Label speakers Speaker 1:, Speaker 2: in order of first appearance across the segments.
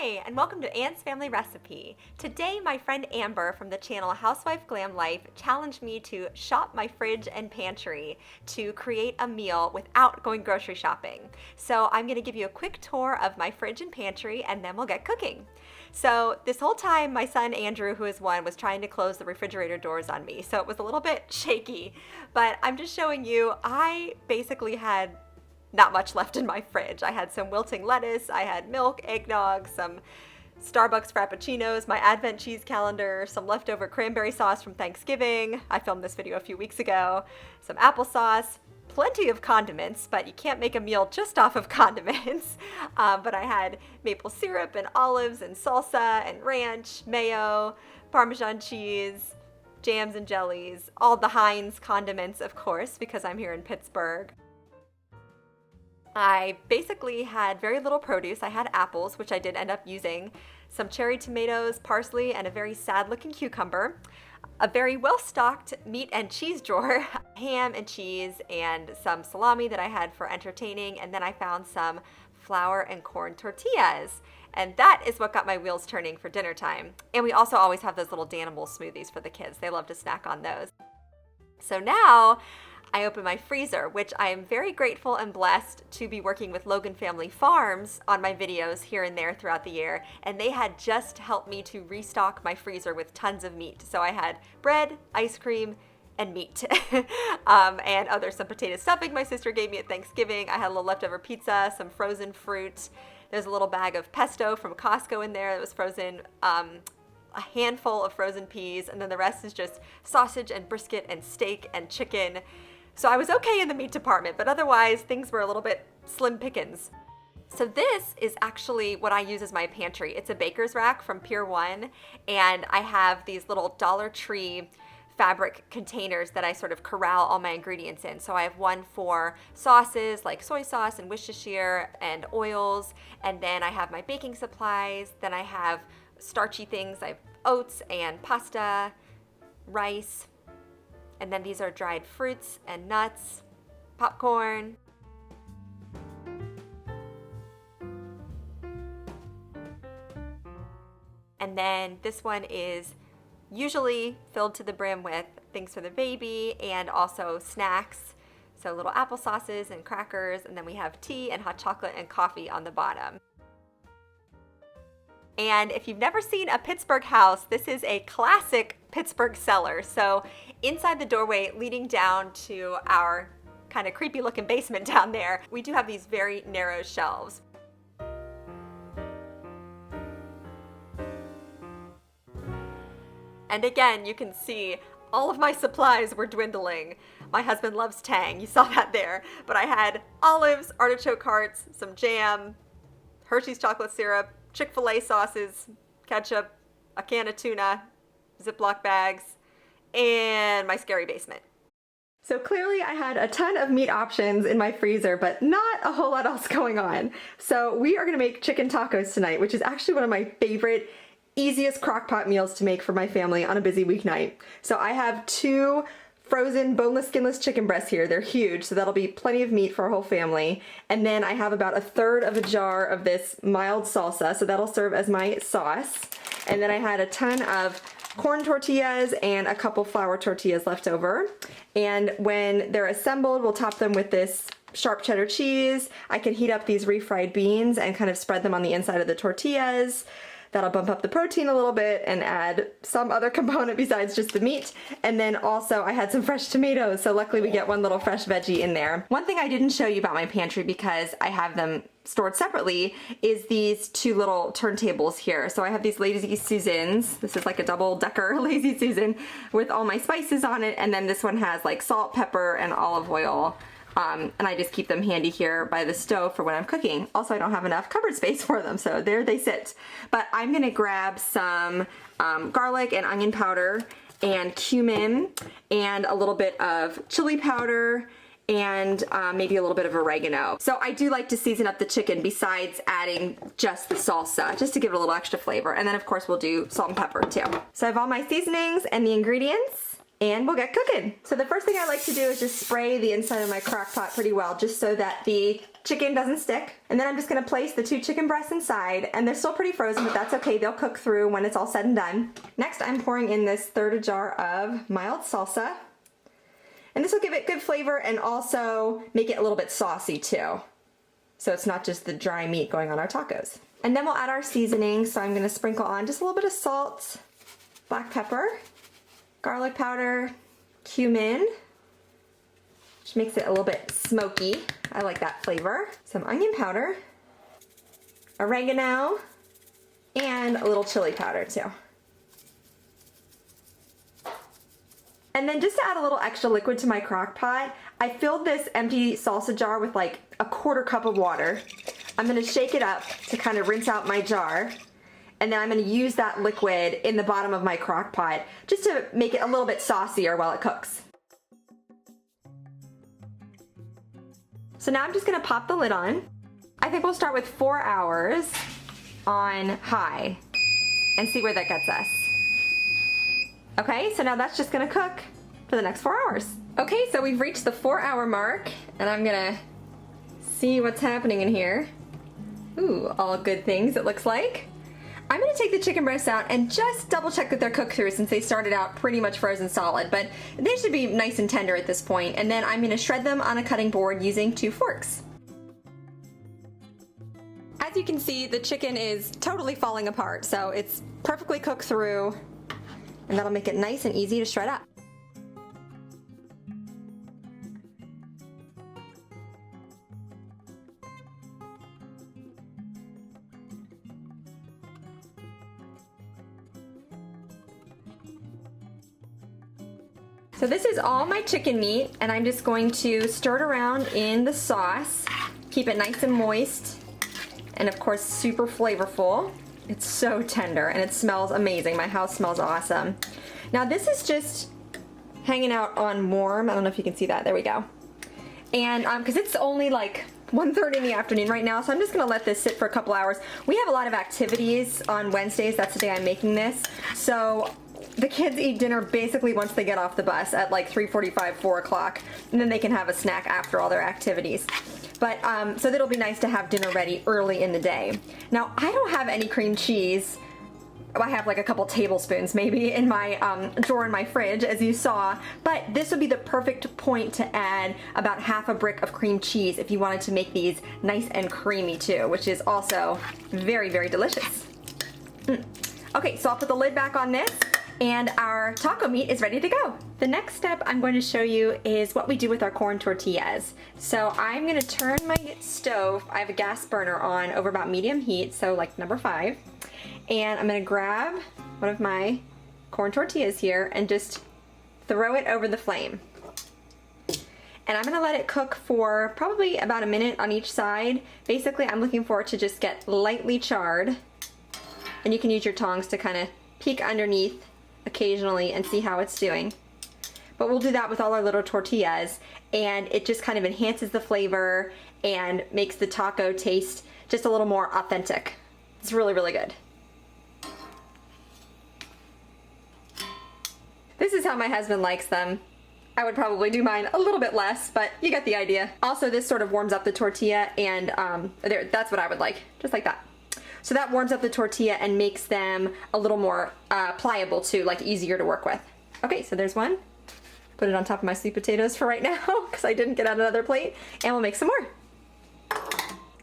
Speaker 1: Hi, and welcome to Anne's Family Recipe. Today, my friend Amber from the channel Housewife Glam Life challenged me to shop my fridge and pantry to create a meal without going grocery shopping. So I'm going to give you a quick tour of my fridge and pantry, and then we'll get cooking. So this whole time, my son Andrew, who is one, was trying to close the refrigerator doors on me, so it was a little bit shaky. But I'm just showing you, I basically had not much left in my fridge. I had some wilting lettuce, I had milk, eggnog, some Starbucks Frappuccinos, my Advent cheese calendar, some leftover cranberry sauce from Thanksgiving. I filmed this video a few weeks ago. Some applesauce, plenty of condiments, but you can't make a meal just off of condiments. But I had maple syrup and olives and salsa and ranch, mayo, Parmesan cheese, jams and jellies, all the Heinz condiments, of course, because I'm here in Pittsburgh. I basically had very little produce. I had apples, which I did end up using, some cherry tomatoes, parsley, and a very sad-looking cucumber, a very well-stocked meat and cheese drawer, ham and cheese, and some salami that I had for entertaining, and then I found some flour and corn tortillas. And that is what got my wheels turning for dinner time. And we also always have those little Danimal smoothies for the kids. They love to snack on those. So now I open my freezer, which I am very grateful and blessed to be working with Logan Family Farms on my videos here and there throughout the year, and they had just helped me to restock my freezer with tons of meat. So I had bread, ice cream, and meat. And there's some potato stuffing my sister gave me at Thanksgiving. I had a little leftover pizza, some frozen fruit. There's a little bag of pesto from Costco in there that was frozen, a handful of frozen peas, and then the rest is just sausage and brisket and steak and chicken. So I was okay in the meat department, but otherwise things were a little bit slim pickings. So this is actually what I use as my pantry. It's a baker's rack from Pier 1, and I have these little Dollar Tree fabric containers that I sort of corral all my ingredients in. So I have one for sauces like soy sauce and Worcestershire and oils, and then I have my baking supplies, then I have starchy things. I have oats and pasta, rice, and then these are dried fruits and nuts, popcorn. And then this one is usually filled to the brim with things for the baby and also snacks. So little apple sauces and crackers, and then we have tea and hot chocolate and coffee on the bottom. And if you've never seen a Pittsburgh house, this is a classic Pittsburgh cellar. So inside the doorway leading down to our kind of creepy looking basement down there, we do have these very narrow shelves. And again, you can see all of my supplies were dwindling. My husband loves Tang, you saw that there. But I had olives, artichoke hearts, some jam, Hershey's chocolate syrup, Chick-fil-A sauces, ketchup, a can of tuna, Ziploc bags, and my scary basement. So clearly I had a ton of meat options in my freezer, but not a whole lot else going on. So we are gonna make chicken tacos tonight, which is actually one of my favorite, easiest crock-pot meals to make for my family on a busy weeknight. So I have two frozen boneless, skinless chicken breasts here. They're huge, so that'll be plenty of meat for our whole family. And then I have about 1/3 of a jar of this mild salsa, so that'll serve as my sauce. And then I had a ton of corn tortillas and a couple flour tortillas left over. And when they're assembled, we'll top them with this sharp cheddar cheese. I can heat up these refried beans and kind of spread them on the inside of the tortillas. That'll bump up the protein a little bit and add some other component besides just the meat. And then also I had some fresh tomatoes, so luckily we get one little fresh veggie in there. One thing I didn't show you about my pantry because I have them stored separately is these two little turntables here. So I have these Lazy Susans. This is like a double-decker Lazy Susan with all my spices on it, and then this one has like salt, pepper, and olive oil. And I just keep them handy here by the stove for when I'm cooking. Also, I don't have enough cupboard space for them, so there they sit. But I'm gonna grab some garlic and onion powder and cumin and a little bit of chili powder and maybe a little bit of oregano. So I do like to season up the chicken besides adding just the salsa, just to give it a little extra flavor. And then of course we'll do salt and pepper too. So I have all my seasonings and the ingredients, and we'll get cooking. So the first thing I like to do is just spray the inside of my crock pot pretty well, just so that the chicken doesn't stick. And then I'm just gonna place the 2 chicken breasts inside, and they're still pretty frozen, but that's okay. They'll cook through when it's all said and done. Next, I'm pouring in this 1/3 jar of mild salsa. And this will give it good flavor and also make it a little bit saucy too. So it's not just the dry meat going on our tacos. And then we'll add our seasoning. So I'm gonna sprinkle on just a little bit of salt, black pepper, garlic powder, cumin, which makes it a little bit smoky. I like that flavor. Some onion powder, oregano, and a little chili powder too. And then just to add a little extra liquid to my crock pot, I filled this empty salsa jar with like a 1/4 cup of water. I'm gonna shake it up to kind of rinse out my jar. And then I'm gonna use that liquid in the bottom of my crock pot just to make it a little bit saucier while it cooks. So now I'm just gonna pop the lid on. I think we'll start with 4 hours on high and see where that gets us. Okay, so now that's just gonna cook for the next 4 hours. Okay, so we've reached the 4-hour mark, and I'm gonna see what's happening in here. Ooh, all good things it looks like. I'm gonna take the chicken breasts out and just double check that they're cooked through since they started out pretty much frozen solid, but they should be nice and tender at this point. And then I'm gonna shred them on a cutting board using 2 forks. As you can see, the chicken is totally falling apart, so it's perfectly cooked through, and that'll make it nice and easy to shred up. So this is all my chicken meat, and I'm just going to stir it around in the sauce, keep it nice and moist, and of course super flavorful. It's so tender and it smells amazing. My house smells awesome. Now this is just hanging out on warm. I don't know if you can see that. There we go. And because it's only like 1:30 in the afternoon right now, so I'm just gonna let this sit for a couple hours. We have a lot of activities on Wednesdays. That's the day I'm making this. So the kids eat dinner basically once they get off the bus at like 3:45, 4 o'clock, and then they can have a snack after all their activities. But so that'll be nice to have dinner ready early in the day. Now I don't have any cream cheese. I have like a couple tablespoons maybe in my drawer in my fridge, as you saw, but this would be the perfect point to add about half a brick of cream cheese if you wanted to make these nice and creamy too, which is also very, very delicious. Okay, so I'll put the lid back on this, and our taco meat is ready to go. The next step I'm going to show you is what we do with our corn tortillas. So I'm gonna turn my stove, I have a gas burner on over about medium heat, so like number 5. And I'm gonna grab one of my corn tortillas here and just throw it over the flame. And I'm gonna let it cook for probably about a minute on each side. Basically, I'm looking for it to just get lightly charred. And you can use your tongs to kind of peek underneath occasionally and see how it's doing. But we'll do that with all our little tortillas, and it just kind of enhances the flavor and makes the taco taste just a little more authentic. It's really, really good. This is how my husband likes them. I would probably do mine a little bit less, but you get the idea. Also, this sort of warms up the tortilla, and that's what I would like, just like that. So that warms up the tortilla and makes them a little more pliable too, like easier to work with. Okay, so there's one. Put it on top of my sweet potatoes for right now because I didn't get out another plate, and we'll make some more.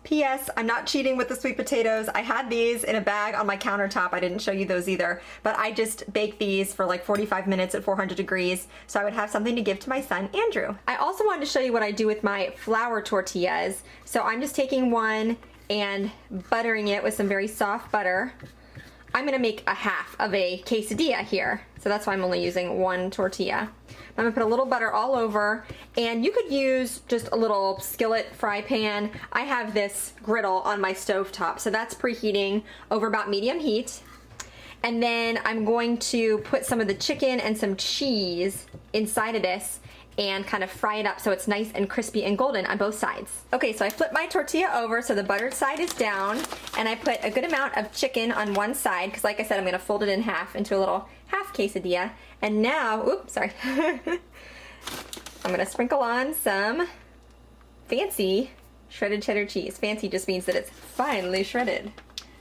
Speaker 1: P.S. I'm not cheating with the sweet potatoes. I had these in a bag on my countertop. I didn't show you those either, but I just baked these for like 45 minutes at 400 degrees, so I would have something to give to my son, Andrew. I also wanted to show you what I do with my flour tortillas. So I'm just taking one and buttering it with some very soft butter. I'm gonna make a half of a quesadilla here, so that's why I'm only using one tortilla. I'm gonna put a little butter all over, and you could use just a little skillet fry pan. I have this griddle on my stove top, so that's preheating over about medium heat. And then I'm going to put some of the chicken and some cheese inside of this and kind of fry it up so it's nice and crispy and golden on both sides. Okay, so I flip my tortilla over so the buttered side is down, and I put a good amount of chicken on one side because, like I said, I'm gonna fold it in half into a little half quesadilla. And now, oops, sorry. I'm gonna sprinkle on some fancy Shredded cheddar cheese. Fancy just means that it's finely shredded.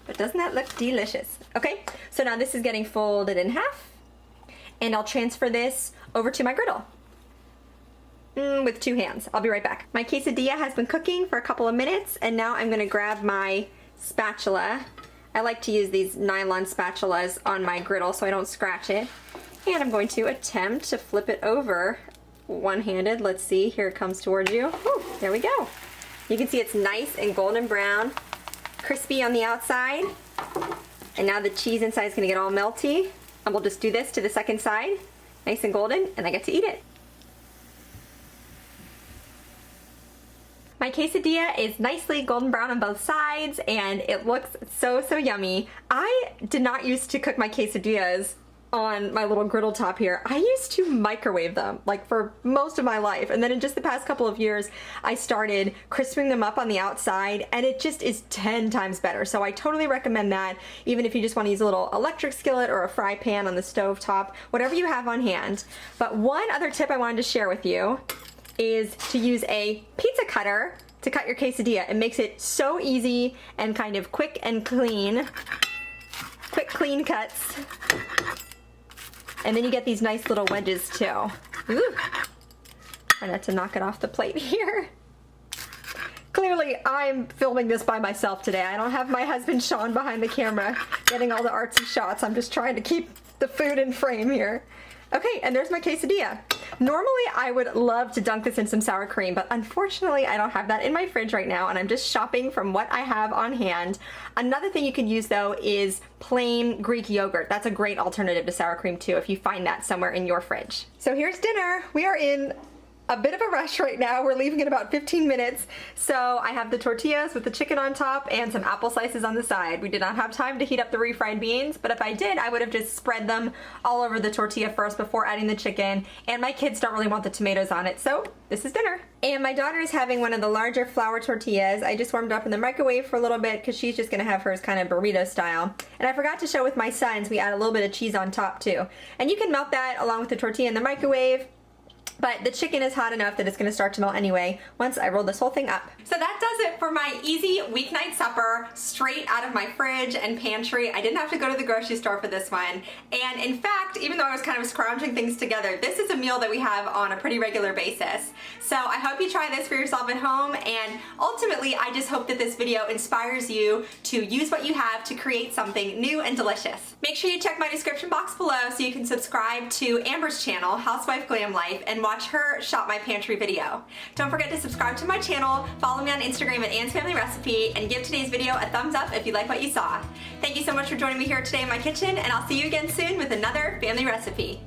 Speaker 1: But doesn't that look delicious? Okay, so now this is getting folded in half. And I'll transfer this over to my griddle. With 2 hands. I'll be right back. My quesadilla has been cooking for a couple of minutes, and now I'm gonna grab my spatula. I like to use these nylon spatulas on my griddle so I don't scratch it. And I'm going to attempt to flip it over one-handed. Let's see, here it comes towards you. Ooh, there we go. You can see it's nice and golden brown, crispy on the outside. And now the cheese inside is gonna get all melty. And we'll just do this to the second side, nice and golden, and I get to eat it. My quesadilla is nicely golden brown on both sides, and it looks so, so yummy. I did not used to cook my quesadillas on my little griddle top here. I used to microwave them, like for most of my life, and then in just the past couple of years, I started crisping them up on the outside, and it just is 10 times better. So I totally recommend that, even if you just want to use a little electric skillet or a fry pan on the stove top, whatever you have on hand. But one other tip I wanted to share with you is to use a pizza cutter to cut your quesadilla. It makes it so easy and kind of quick and clean. Quick, clean cuts. And then you get these nice little wedges too. Ooh. Try not to knock it off the plate here. Clearly, I'm filming this by myself today. I don't have my husband Sean behind the camera getting all the artsy shots. I'm just trying to keep the food in frame here. Okay, and there's my quesadilla. Normally, I would love to dunk this in some sour cream, but unfortunately, I don't have that in my fridge right now, and I'm just shopping from what I have on hand. Another thing you can use, though, is plain Greek yogurt. That's a great alternative to sour cream, too, if you find that somewhere in your fridge. So here's dinner. We are in a bit of a rush right now. We're leaving in about 15 minutes. So I have the tortillas with the chicken on top and some apple slices on the side. We did not have time to heat up the refried beans, but if I did, I would have just spread them all over the tortilla first before adding the chicken. And my kids don't really want the tomatoes on it, so this is dinner. And my daughter is having one of the larger flour tortillas. I just warmed up in the microwave for a little bit because she's just gonna have hers kind of burrito style. And I forgot to show with my sons, we add a little bit of cheese on top too. And you can melt that along with the tortilla in the microwave. But the chicken is hot enough that it's gonna start to melt anyway once I roll this whole thing up. So that does it for my easy weeknight supper, straight out of my fridge and pantry. I didn't have to go to the grocery store for this one. And in fact, even though I was kind of scrounging things together, this is a meal that we have on a pretty regular basis. So I hope you try this for yourself at home, and ultimately, I just hope that this video inspires you to use what you have to create something new and delicious. Make sure you check my description box below so you can subscribe to Amber's channel, Housewife Glam Life, and watch her shop my pantry video. Don't forget to subscribe to my channel, follow me on Instagram at Anne's Family Recipe, and give today's video a thumbs up if you like what you saw. Thank you so much for joining me here today in my kitchen, and I'll see you again soon with another family recipe.